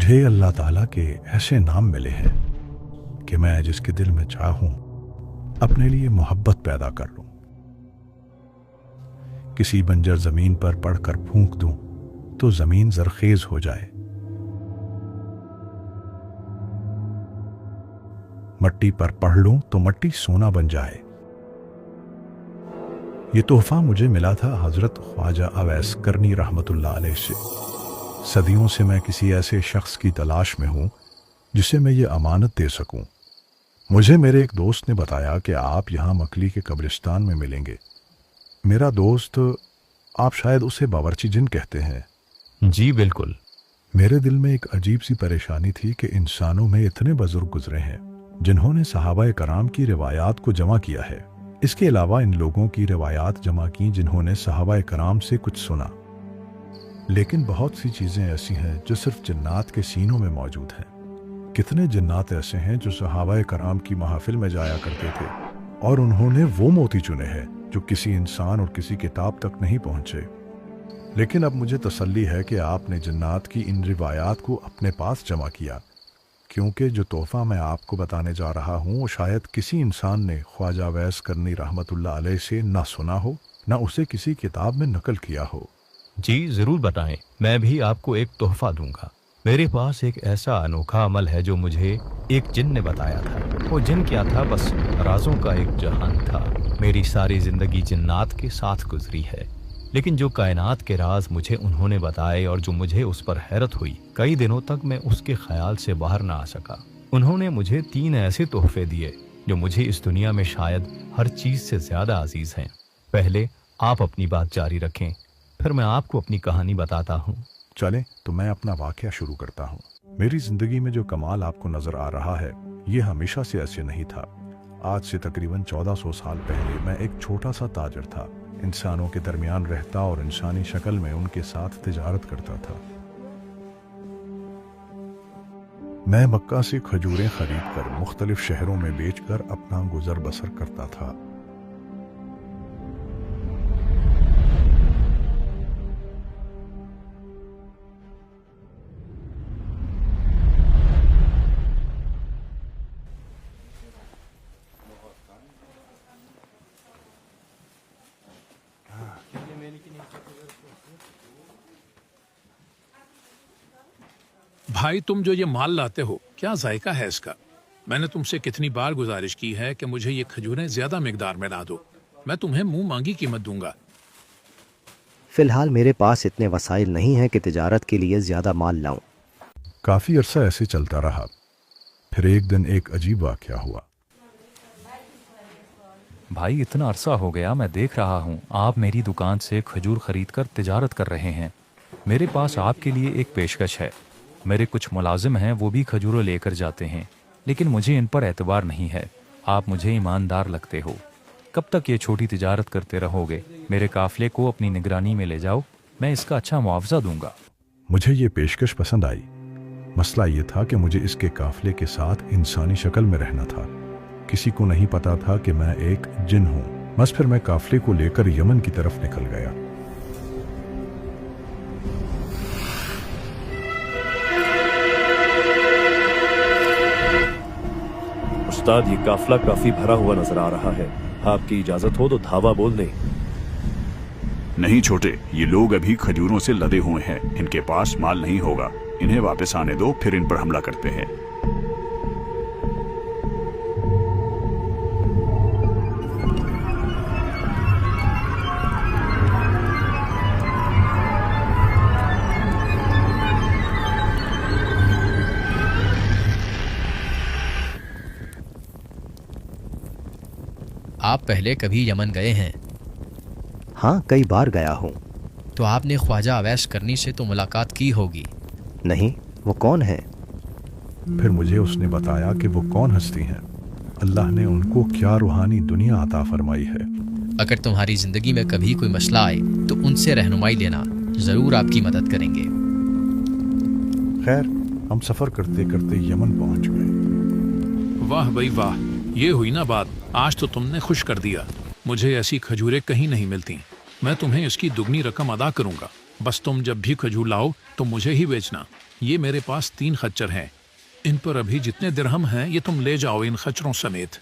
मुझे अल्लाह ताला के ऐसे नाम मिले हैं कि मैं जिसके दिल में चाहूं अपने लिए मोहब्बत पैदा कर लूं। किसी बंजर जमीन पर पढ़कर फूंक दूं तो जमीन जरखेज हो जाए, मट्टी पर पढ़ लूं तो मट्टी सोना बन जाए। ये तोहफा मुझे मिला था हजरत ख्वाजा अवैस करनी रहमतुल्लाह अलैह से। सदियों से मैं किसी ऐसे शख्स की तलाश में हूं जिसे मैं ये अमानत दे सकूं। मुझे मेरे एक दोस्त ने बताया कि आप यहाँ मकली के कब्रिस्तान में मिलेंगे। मेरा दोस्त, आप शायद उसे बावर्ची जिन कहते हैं। जी बिल्कुल। मेरे दिल में एक अजीब सी परेशानी थी कि इंसानों में इतने बुजुर्ग गुजरे हैं जिन्होंने सहाबा कराम की रिवायात को जमा किया है। इसके अलावा इन लोगों की रिवायात जमा की जिन्होंने सहाबा कराम से कुछ सुना। लेकिन बहुत सी चीज़ें ऐसी हैं जो सिर्फ जन्नात के सीनों में मौजूद हैं। कितने जन्नात ऐसे हैं जो सहाबा कराम की महफिल में जाया करते थे और उन्होंने वो मोती चुने हैं जो किसी इंसान और किसी किताब तक नहीं पहुंचे। लेकिन अब मुझे तसल्ली है कि आपने जन्नात की इन रिवायात को अपने पास जमा किया, क्योंकि जो तोहफा मैं आपको बताने जा रहा हूँ वो शायद किसी इंसान ने ख्वाजा अवैस करनी रहमतुल्लाह अलैह से ना सुना हो, ना उसे किसी किताब में नकल किया हो। जी ज़रूर बताएं, मैं भी आपको एक तोहफा दूंगा। मेरे पास एक ऐसा अनोखा अमल है जो मुझे एक जिन ने बताया था। वो जिन क्या था, बस राजों का एक जहान था। मेरी सारी ज़िंदगी जिन्नात के साथ गुजरी है, लेकिन जो कायनात के राज मुझे उन्होंने बताए और जो मुझे उस पर हैरत हुई, कई दिनों तक मैं उसके ख्याल से बाहर ना आ सका। उन्होंने मुझे 3 ऐसे तोहफे दिए जो मुझे इस दुनिया में शायद हर चीज़ से ज़्यादा अजीज़ हैं। पहले आप अपनी बात जारी रखें, फिर मैं आपको अपनी कहानी बताता हूँ। चलें तो मैं अपना वाकया शुरू करता हूँ। मेरी जिंदगी में जो कमाल आपको नजर आ रहा है ये हमेशा से ऐसे नहीं था। आज से तकरीबन 1400 साल पहले मैं एक छोटा सा ताजर था। इंसानों के दरमियान रहता और इंसानी शक्ल में उनके साथ तिजारत करता था। मैं मक्का से खजूरें खरीद कर मुख्तलिफ शहरों में बेचकर अपना गुजर बसर करता था। भाई, तुम जो ये माल लाते हो, क्या जायका है इसका? मैंने तुमसे कितनी बार गुजारिश की है कि मुझे ये खजूरें ज्यादा मिकदार में ला दो। मैं तुम्हें मुंह मांगी कीमत दूंगा। फिलहाल मेरे पास इतने वसाइल नहीं हैं कि तिजारत के लिए ज्यादा माल लाऊं। काफी अरसा ऐसे चलता रहा। फिर एक दिन एक अजीब वाकया हुआ। भाई, इतना अरसा हो गया मैं देख रहा हूँ आप मेरी दुकान से खजूर खरीद कर तिजारत कर रहे हैं। मेरे पास आपके लिए एक पेशकश है। मेरे कुछ मुलाजिम हैं, वो भी खजूरें लेकर जाते हैं, लेकिन मुझे इन पर एतबार नहीं है। आप मुझे ईमानदार लगते हो। कब तक ये छोटी तिजारत करते रहोगे? मेरे काफिले को अपनी निगरानी में ले जाओ, मैं इसका अच्छा मुआवजा दूंगा। मुझे ये पेशकश पसंद आई। मसला ये था कि मुझे इसके काफिले के साथ इंसानी शक्ल में रहना था। किसी को नहीं पता था कि मैं एक जिन हूँ। बस फिर मैं काफिले को लेकर यमन की तरफ निकल गया। उस्ताद, ये काफिला काफी भरा हुआ नजर आ रहा है। आपकी इजाजत हो तो धावा बोल दें। नहीं छोटे, ये लोग अभी खजूरों से लदे हुए हैं। इनके पास माल नहीं होगा। इन्हें वापस आने दो, फिर इन पर हमला करते हैं। आप पहले कभी यमन गए हैं? हाँ, कई बार गया हूँ। तो आपने ख्वाजा अवैस करनी से तो मुलाकात की होगी। नहीं, वो कौन है? फिर मुझे उसने बताया कि वो कौन हस्ती हैं। अल्लाह ने उनको क्या रूहानी दुनिया अता फरमाई है। अगर तुम्हारी जिंदगी में कभी कोई मसला आए तो उनसे रहनुमाई लेना, जरूर आपकी मदद करेंगे। खैर, हम सफर करते करते यमन पहुंच गए। वाह भाई वाह, ये हुई ना बात। आज तो तुमने खुश कर दिया। मुझे ऐसी खजूरें कहीं नहीं मिलती। मैं तुम्हें इसकी दुगनी रकम अदा करूंगा। बस तुम जब भी खजूर लाओ तो मुझे ही बेचना। ये मेरे पास 3 खच्चर हैं, इन पर अभी जितने दिरहम हैं ये तुम ले जाओ इन खच्चरों समेत।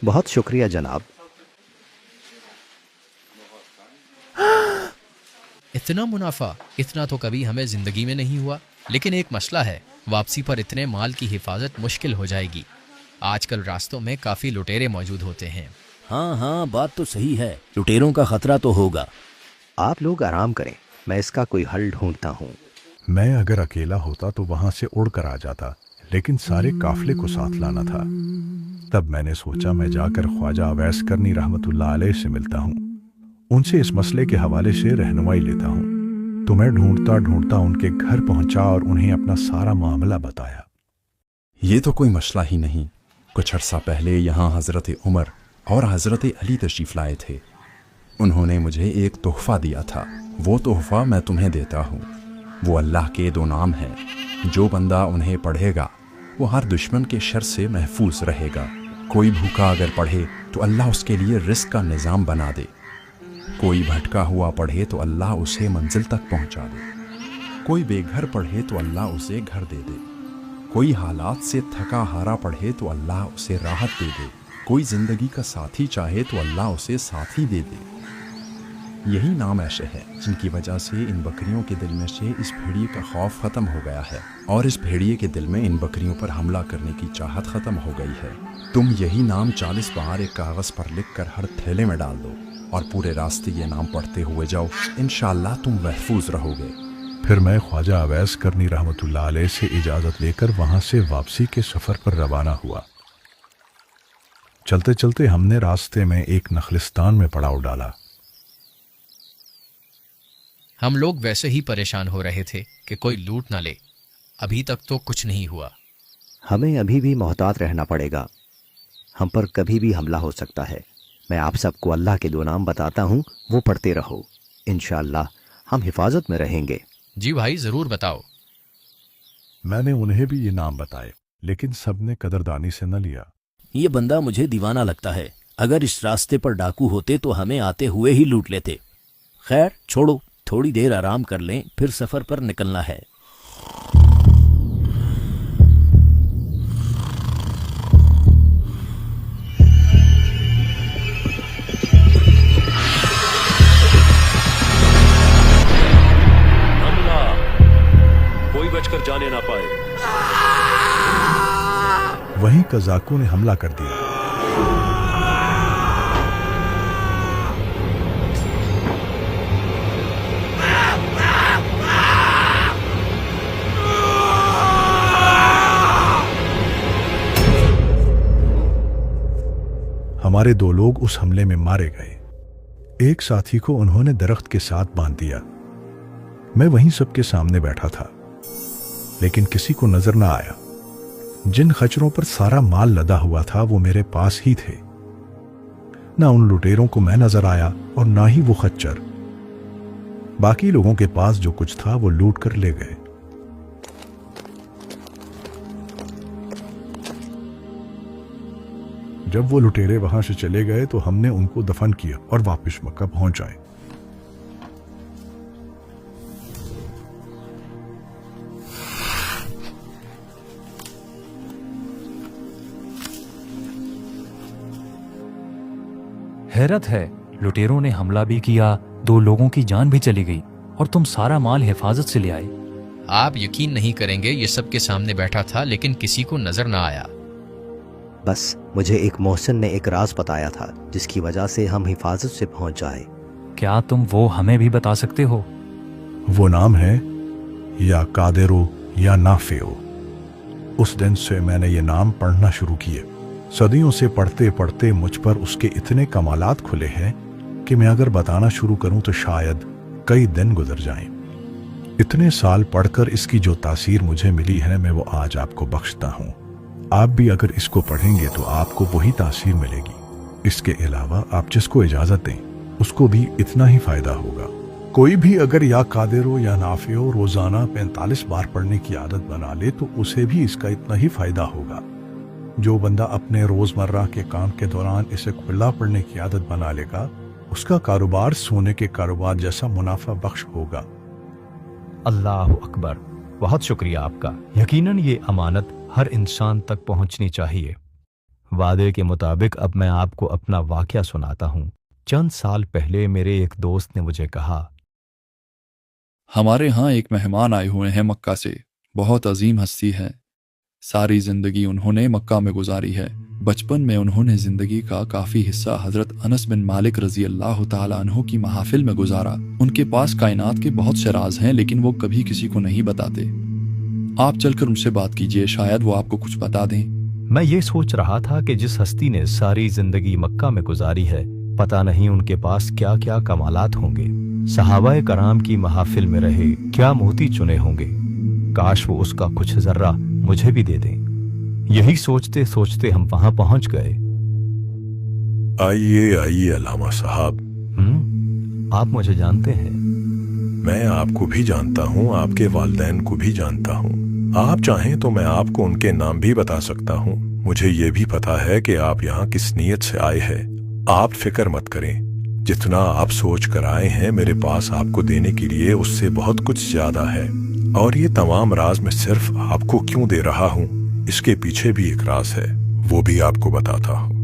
बहुत शुक्रिया जनाब। इतना मुनाफा, इतना तो कभी हमें जिंदगी में नहीं हुआ। लेकिन एक मसला है, वापसी पर इतने माल की हिफाजत मुश्किल हो जाएगी। आजकल रास्तों में काफी लुटेरे मौजूद होते हैं। हाँ हाँ, बात तो सही है, लुटेरों का खतरा तो होगा। आप लोग आराम करें, मैं इसका कोई हल ढूंढता हूँ। मैं अगर अकेला होता तो वहां से उड़ कर आ जाता, लेकिन सारे काफिले को साथ लाना था। तब मैंने सोचा मैं जाकर ख्वाजा अवैस करनी रहमतुल्लाह अलैह से मिलता हूँ, उनसे इस मसले के हवाले से रहनुमाई लेता हूँ। तो मैं ढूंढता ढूंढता उनके घर पहुंचा और उन्हें अपना सारा मामला बताया। ये तो कोई मसला ही नहीं। कुछ अर्सा पहले यहाँ हज़रत उमर और हज़रत अली तशरीफ़ लाए थे। उन्होंने मुझे एक तोहफ़ा दिया था, वो तोहफ़ा मैं तुम्हें देता हूँ। वो अल्लाह के 2 नाम हैं, जो बंदा उन्हें पढ़ेगा वो हर दुश्मन के शर से महफूज रहेगा। कोई भूखा अगर पढ़े तो अल्लाह उसके लिए रिस्क का निज़ाम बना दे। कोई भटका हुआ पढ़े तो अल्लाह उसे मंजिल तक पहुँचा दे। कोई बेघर पढ़े तो अल्लाह उसे घर दे दे। कोई हालात से थका हारा पढ़े तो अल्लाह उसे राहत दे दे। कोई ज़िंदगी का साथी चाहे तो अल्लाह उसे साथी दे दे। यही नाम ऐसे है जिनकी वजह से इन बकरियों के दिल में से इस भेड़िए का खौफ ख़त्म हो गया है, और इस भेड़िए के दिल में इन बकरियों पर हमला करने की चाहत ख़त्म हो गई है। तुम यही नाम 40 बार एक कागज़ पर लिख कर हर थैले में डाल दो और पूरे रास्ते ये नाम पढ़ते हुए जाओ, इंशाअल्लाह तुम महफूज रहोगे। फिर मैं ख्वाजा अवैस करनी रहमतुल्लाह अलैह से इजाज़त लेकर वहां से वापसी के सफ़र पर रवाना हुआ। चलते चलते हमने रास्ते में एक नखलिस्तान में पड़ाव डाला। हम लोग वैसे ही परेशान हो रहे थे कि कोई लूट ना ले। अभी तक तो कुछ नहीं हुआ। हमें अभी भी मोहतात रहना पड़ेगा, हम पर कभी भी हमला हो सकता है। मैं आप सबको अल्लाह के 2 नाम बताता हूँ, वो पढ़ते रहो, इंशाअल्लाह हम हिफाजत में रहेंगे। जी भाई, ज़रूर बताओ। मैंने उन्हें भी ये नाम बताए, लेकिन सबने कदरदानी से न लिया। ये बंदा मुझे दीवाना लगता है, अगर इस रास्ते पर डाकू होते तो हमें आते हुए ही लूट लेते। खैर छोड़ो, थोड़ी देर आराम कर लें, फिर सफ़र पर निकलना है। हमला, कोई बचकर जाने ना पाए। वहीं कज़ाकों ने हमला कर दिया। हमारे 2 लोग उस हमले में मारे गए। एक साथी को उन्होंने दरख्त के साथ बांध दिया। मैं वहीं सबके सामने बैठा था, लेकिन किसी को नजर न आया। जिन खच्चरों पर सारा माल लदा हुआ था वो मेरे पास ही थे। ना उन लुटेरों को मैं नजर आया और ना ही वो खच्चर। बाकी लोगों के पास जो कुछ था वो लूट कर ले गए। जब वो लुटेरे वहां से चले गए तो हमने उनको दफन किया और वापस मक्का पहुंच आए। हैरत है, लुटेरों ने हमला भी किया, 2 लोगों की जान भी चली गई, और तुम सारा माल हिफाजत से ले आए। आप यकीन नहीं करेंगे, ये सबके सामने बैठा था लेकिन किसी को नजर ना आया। बस मुझे एक मोहसिन ने एक राज बताया था जिसकी वजह से हम हिफाजत से पहुंच जाए। क्या तुम वो हमें भी बता सकते हो? वो नाम है या कादिरो या नाफेओ। उस दिन से मैंने ये नाम पढ़ना शुरू किए। सदियों से पढ़ते पढ़ते मुझ पर उसके इतने कमालात खुले हैं कि मैं अगर बताना शुरू करूं तो शायद कई दिन गुजर जाएं। इतने साल पढ़कर इसकी जो तासीर मुझे मिली है मैं वो आज आपको बख्शता हूं। आप भी अगर इसको पढ़ेंगे तो आपको वही तासीर मिलेगी। इसके अलावा आप जिसको इजाजत दें उसको भी इतना ही फायदा होगा। कोई भी अगर या कादिरो या नाफियो रोजाना 45 बार पढ़ने की आदत बना ले तो उसे भी इसका इतना ही फायदा होगा। जो बंदा अपने रोजमर्रा के काम के दौरान इसे खुला पढ़ने की आदत बना लेगा उसका कारोबार सोने के कारोबार जैसा मुनाफा बख्श होगा। अल्लाह अकबर, बहुत शुक्रिया आपका। यकीनन ये अमानत हर इंसान तक पहुंचनी चाहिए। वादे के मुताबिक अब मैं आपको अपना वाकया सुनाता हूँ। चंद साल पहले मेरे एक दोस्त ने मुझे कहा, हमारे यहाँ एक मेहमान आए हुए हैं मक्का से, बहुत अजीम हस्ती है। सारी जिंदगी उन्होंने मक्का में गुजारी है। बचपन में उन्होंने जिंदगी का काफी हिस्सा हजरत अनस बिन मालिक रजी अल्लाह ताला अन्हु की महाफिल में गुजारा। उनके पास कायनात के बहुत से राज हैं, लेकिन वो कभी किसी को नहीं बताते। आप चलकर उनसे बात कीजिए, शायद वो आपको कुछ बता दें। मैं ये सोच रहा था कि जिस हस्ती ने सारी जिंदगी मक्का में गुजारी है, पता नहीं उनके पास क्या क्या कमालात होंगे। सहाबाए कराम की महफिल में रहे क्या मोती चुने होंगे। काश वो उसका कुछ जर्रा मुझे भी दे दें। यही सोचते सोचते हम वहां पहुंच गए। आइए आइए अल्लामा साहब। आप मुझे जानते हैं? मैं आपको भी जानता हूँ, आपके वालिदैन को भी जानता हूँ। आप चाहें तो मैं आपको उनके नाम भी बता सकता हूँ। मुझे ये भी पता है कि आप यहाँ किस नीयत से आए हैं। आप फिक्र मत करें, जितना आप सोच कर आए हैं मेरे पास आपको देने के लिए उससे बहुत कुछ ज्यादा है। और ये तमाम राज मैं सिर्फ आपको क्यों दे रहा हूँ, इसके पीछे भी एक राज है, वो भी आपको बताता हूँ।